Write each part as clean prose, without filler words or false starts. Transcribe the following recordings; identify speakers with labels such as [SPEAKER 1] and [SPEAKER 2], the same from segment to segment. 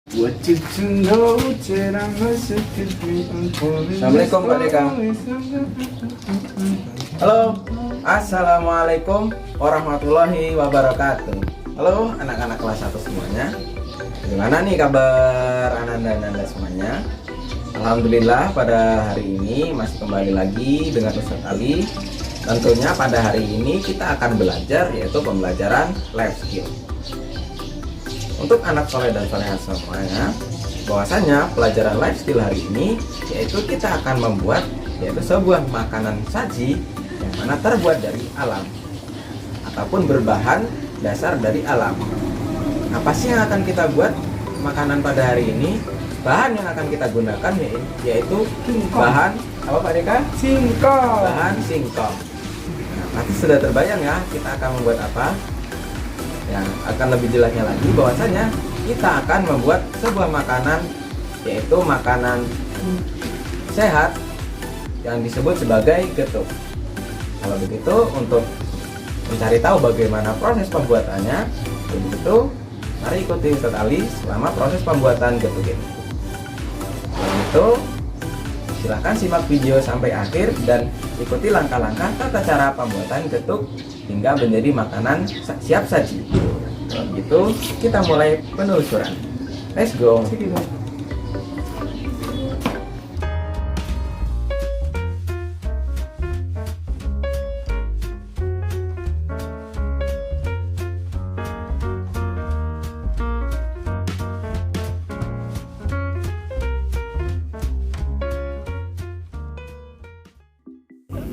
[SPEAKER 1] Assalamualaikum Pak Deka. Halo, assalamualaikum warahmatullahi wabarakatuh. Halo anak-anak kelas 1 semuanya. Gimana nih kabar Ananda semuanya? Alhamdulillah pada hari ini masih kembali lagi dengan Ustadz Ali. Tentunya pada hari ini kita akan belajar yaitu pembelajaran life skill. Untuk anak soleh dan soleha semuanya, bahwasanya pelajaran life skill hari ini yaitu kita akan membuat yaitu sebuah makanan saji yang mana terbuat dari alam ataupun berbahan dasar dari alam. Apa sih yang akan kita buat makanan pada hari ini? Bahan yang akan kita gunakan yaitu bahan apa Pak Deka?
[SPEAKER 2] Singkong.
[SPEAKER 1] Bahan singkong. Nah, pasti sudah terbayang ya kita akan membuat apa? Yang akan lebih jelasnya lagi bahwasanya kita akan membuat sebuah makanan yaitu makanan sehat yang disebut sebagai getuk. Kalau begitu untuk mencari tahu bagaimana proses pembuatannya, begitu mari ikuti Ustadz Ali selama proses pembuatan getuk ini. Kalau itu silahkan simak video sampai akhir dan ikuti langkah-langkah tata cara pembuatan getuk hingga menjadi makanan siap saji. Kalau begitu kita mulai penelusuran. Let's go.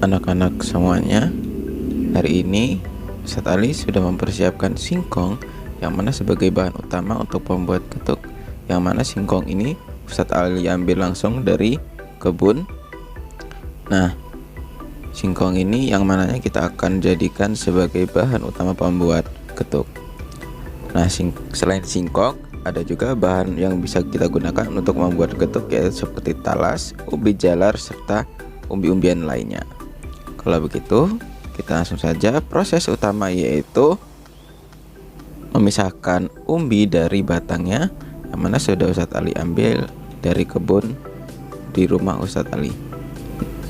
[SPEAKER 3] Anak-anak semuanya, hari ini Ustadz Ali sudah mempersiapkan singkong yang mana sebagai bahan utama untuk pembuat getuk. Yang mana singkong ini Ustadz Ali ambil langsung dari kebun. Nah, singkong ini yang mananya kita akan jadikan sebagai bahan utama pembuat getuk. Nah, selain singkong, ada juga bahan yang bisa kita gunakan untuk membuat getuk yaitu seperti talas, ubi jalar, serta umbi-umbian lainnya. Kalau begitu, kita langsung saja proses utama yaitu memisahkan umbi dari batangnya yang mana sudah Ustadz Ali ambil dari kebun di rumah Ustadz Ali.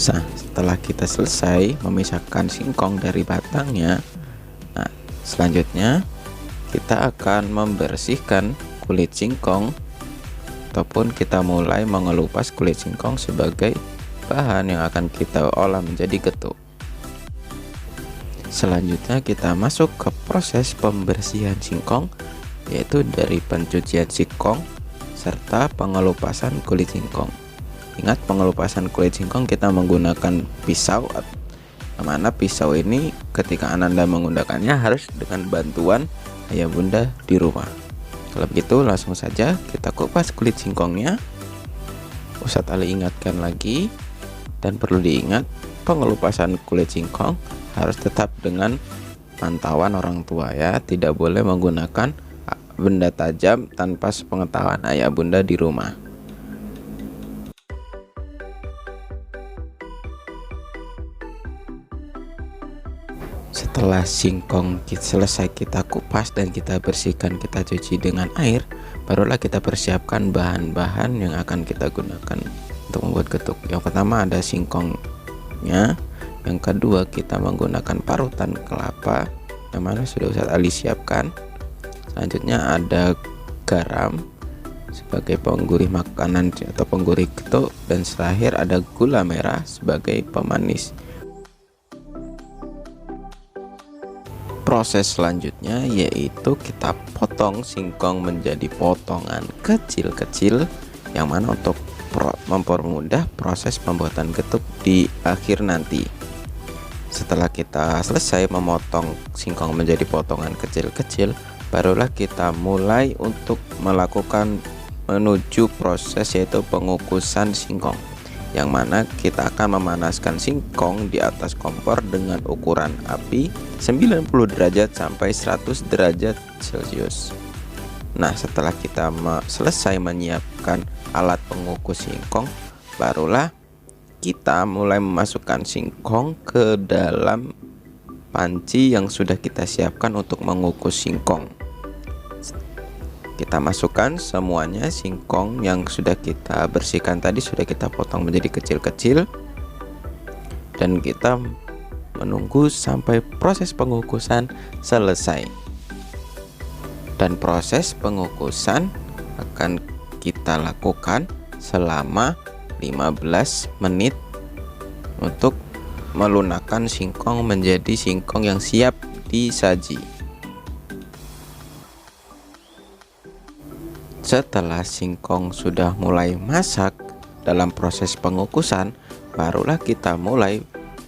[SPEAKER 3] Nah, setelah kita selesai memisahkan singkong dari batangnya, nah selanjutnya kita akan membersihkan kulit singkong ataupun kita mulai mengelupas kulit singkong sebagai bahan yang akan kita olah menjadi getuk. Selanjutnya kita masuk ke proses pembersihan singkong yaitu dari pencucian singkong serta pengelupasan kulit singkong. Ingat, pengelupasan kulit singkong kita menggunakan pisau, mana pisau ini ketika Ananda menggunakannya harus dengan bantuan ayah bunda di rumah. Kalau begitu langsung saja kita kupas kulit singkongnya. Ustadz Ali ingatkan lagi dan perlu diingat pengelupasan kulit singkong harus tetap dengan pantauan orang tua ya, tidak boleh menggunakan benda tajam tanpa sepengetahuan ayah bunda di rumah. Setelah singkong selesai kita kupas dan kita bersihkan, kita cuci dengan air, barulah kita persiapkan bahan-bahan yang akan kita gunakan untuk membuat getuk. Yang pertama ada singkongnya. Yang kedua kita menggunakan parutan kelapa yang mana sudah Ustadz Ali siapkan. Selanjutnya ada garam sebagai penggurih makanan atau penggurih getuk, dan terakhir ada gula merah sebagai pemanis. Proses selanjutnya yaitu kita potong singkong menjadi potongan kecil-kecil yang mana untuk mempermudah proses pembuatan getuk di akhir nanti. Setelah kita selesai memotong singkong menjadi potongan kecil-kecil, barulah kita mulai untuk melakukan menuju proses yaitu pengukusan singkong, yang mana kita akan memanaskan singkong di atas kompor dengan ukuran api 90 derajat sampai 100 derajat Celcius. Nah, setelah kita selesai menyiapkan alat pengukus singkong, barulah kita mulai memasukkan singkong ke dalam panci yang sudah kita siapkan untuk mengukus singkong. kita masukkan semuanya singkong yang sudah kita bersihkan tadi, sudah kita potong menjadi kecil-kecil, dan kita menunggu sampai proses pengukusan selesai. Dan proses pengukusan akan kita lakukan selama 15 menit untuk melunakkan singkong menjadi singkong yang siap disaji. Setelah singkong sudah mulai masak dalam proses pengukusan, barulah kita mulai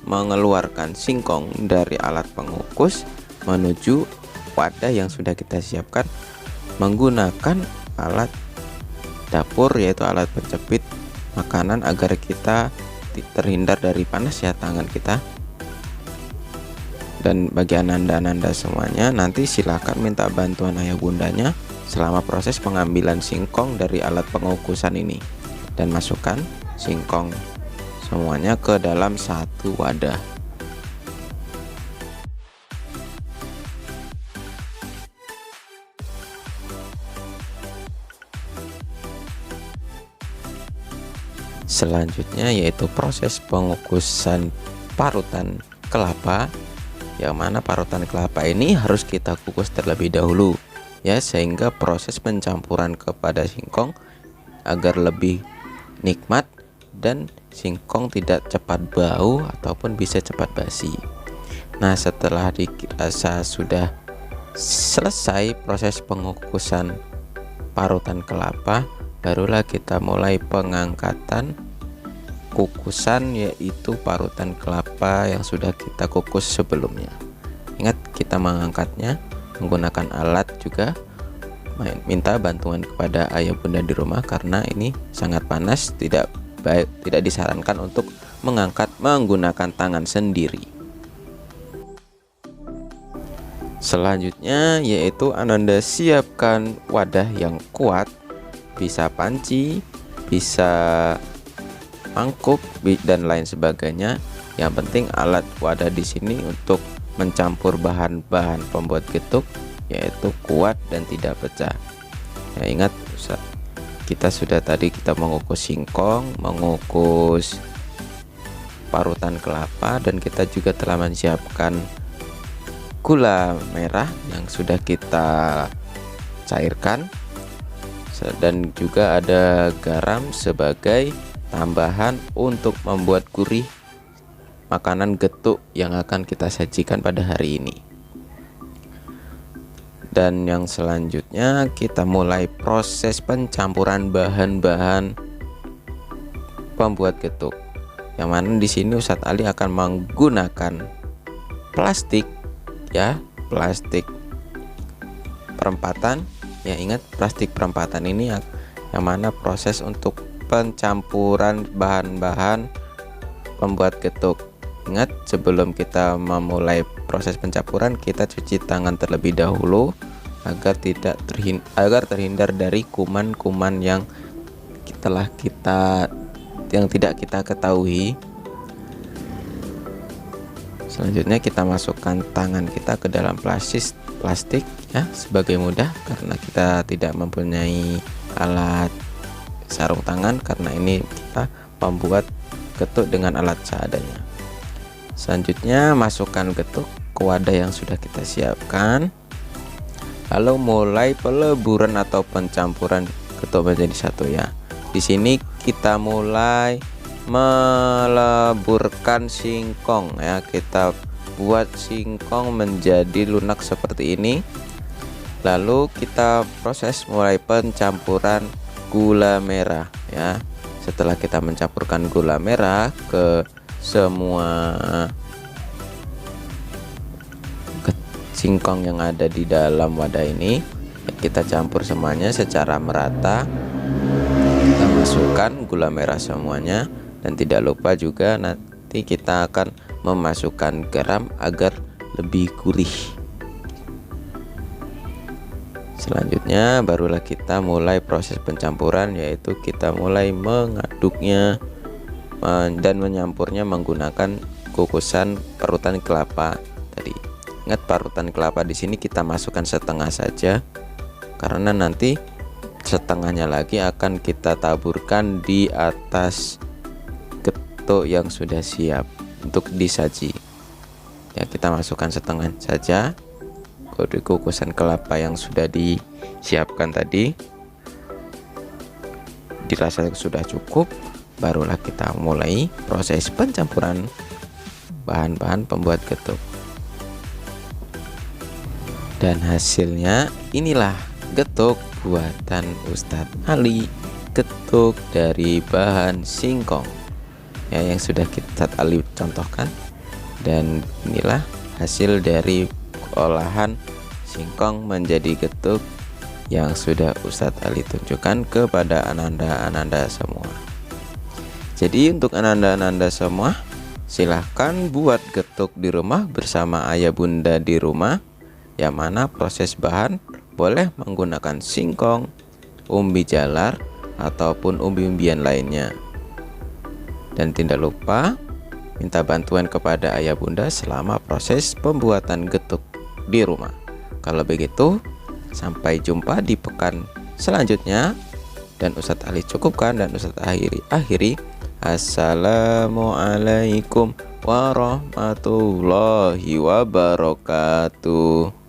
[SPEAKER 3] mengeluarkan singkong dari alat pengukus menuju wadah yang sudah kita siapkan menggunakan alat dapur, yaitu alat penjepit makanan agar kita terhindar dari panas ya tangan kita. Dan bagi ananda-ananda semuanya, nanti silakan minta bantuan ayah bundanya selama proses pengambilan singkong dari alat pengukusan ini, dan masukkan singkong semuanya ke dalam satu wadah. Selanjutnya yaitu proses pengukusan parutan kelapa, yang mana parutan kelapa ini harus kita kukus terlebih dahulu ya, sehingga proses pencampuran kepada singkong agar lebih nikmat dan singkong tidak cepat bau ataupun bisa cepat basi. Nah, setelah dirasa sudah selesai proses pengukusan parutan kelapa, barulah kita mulai pengangkatan kukusan, yaitu parutan kelapa yang sudah kita kukus sebelumnya. Ingat, kita mengangkatnya menggunakan alat juga. Minta bantuan kepada ayah bunda di rumah karena ini sangat panas, tidak disarankan untuk mengangkat menggunakan tangan sendiri. Selanjutnya yaitu ananda siapkan wadah yang kuat, bisa panci, bisa mangkuk dan lain sebagainya. Yang penting alat wadah di sini untuk mencampur bahan-bahan pembuat getuk yaitu kuat dan tidak pecah. Ya, ingat kita sudah tadi kita mengukus singkong, mengukus parutan kelapa, dan kita juga telah menyiapkan gula merah yang sudah kita cairkan, dan juga ada garam sebagai tambahan untuk membuat gurih makanan getuk yang akan kita sajikan pada hari ini. Dan yang selanjutnya kita mulai proses pencampuran bahan-bahan pembuat getuk, yang mana di sini Ustadz Ali akan menggunakan plastik ya, plastik perempatan ya. Ingat, plastik perempatan ini yang mana proses untuk pencampuran bahan-bahan pembuat getuk. Ingat, sebelum kita memulai proses pencampuran, kita cuci tangan terlebih dahulu agar terhindar dari kuman-kuman yang tidak kita ketahui. Selanjutnya kita masukkan tangan kita ke dalam plastik ya, sebagai mudah, karena kita tidak mempunyai alat sarung tangan, karena ini kita membuat getuk dengan alat seadanya. Selanjutnya masukkan getuk ke wadah yang sudah kita siapkan, lalu mulai peleburan atau pencampuran getuk menjadi satu ya. Di sini kita mulai meleburkan singkong ya, kita buat singkong menjadi lunak seperti ini. Lalu kita proses mulai pencampuran gula merah ya. Setelah kita mencampurkan gula merah ke semua singkong yang ada di dalam wadah ini, kita campur semuanya secara merata. Kita masukkan gula merah semuanya, dan tidak lupa juga nanti kita akan memasukkan garam agar lebih gurih. Selanjutnya barulah kita mulai proses pencampuran, yaitu kita mulai mengaduknya dan menyampurnya menggunakan kukusan parutan kelapa tadi. Ingat, parutan kelapa di sini kita masukkan setengah saja karena nanti setengahnya lagi akan kita taburkan di atas getuk yang sudah siap untuk disaji. Ya, kita masukkan setengah saja dari kukusan kelapa yang sudah disiapkan tadi. Dirasa sudah cukup, barulah kita mulai proses pencampuran bahan-bahan pembuat getuk. Dan hasilnya inilah getuk buatan Ustadz Ali, getuk dari bahan singkong ya, yang sudah Ustadz Ali contohkan. Dan inilah hasil dari olahan singkong menjadi getuk yang sudah Ustadz Ali tunjukkan kepada ananda-ananda semua. Jadi untuk ananda-ananda semua, silahkan buat getuk di rumah bersama ayah bunda di rumah, yang mana proses bahan boleh menggunakan singkong, umbi jalar, ataupun umbi-umbian lainnya. Dan tidak lupa minta bantuan kepada ayah bunda selama proses pembuatan getuk di rumah. Kalau begitu, sampai jumpa di pekan selanjutnya. Dan Ustadz Ali cukupkan dan Ustadz akhiri. Assalamualaikum warahmatullahi wabarakatuh.